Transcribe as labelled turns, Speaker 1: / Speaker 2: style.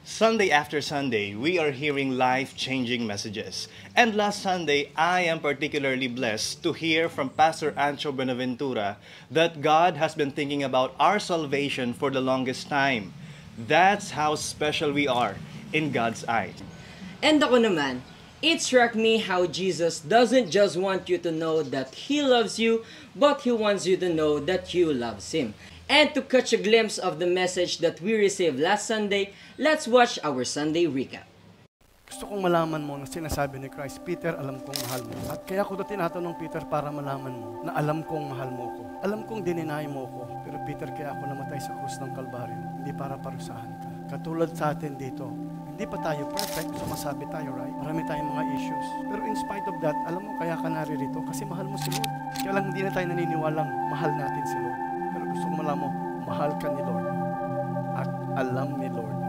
Speaker 1: Sunday after Sunday, we are hearing life-changing messages. And last Sunday, I am particularly blessed to hear from Pastor Ancho Benaventura that God has been thinking about our salvation for the longest time. That's how special we are in God's eyes.
Speaker 2: And ako naman, it struck me how Jesus doesn't just want you to know that He loves you, but He wants you to know that you loves Him. And to catch a glimpse of the message that we received last Sunday, let's watch our Sunday recap.
Speaker 3: Gusto kong malaman mo na sinasabi ni Christ, Peter, alam kong mahal mo. At kaya ko ito tinatanong, Peter, para malaman mo na alam kong mahal mo ko. Alam kong dininay mo ko. Pero Peter, kaya ako namatay sa krus ng Kalbaryo, hindi para parusahan ka. Katulad sa atin dito, hindi pa tayo perfect, sumasabi tayo, right? Marami tayong mga issues. Pero in spite of that, alam mo, kaya ka naririto kasi mahal mo si Lord. Kaya lang hindi na tayo naniniwalang mahal natin si Lord. Pero gusto ko malaman mo, mahal ka ni Lord. At alam ni Lord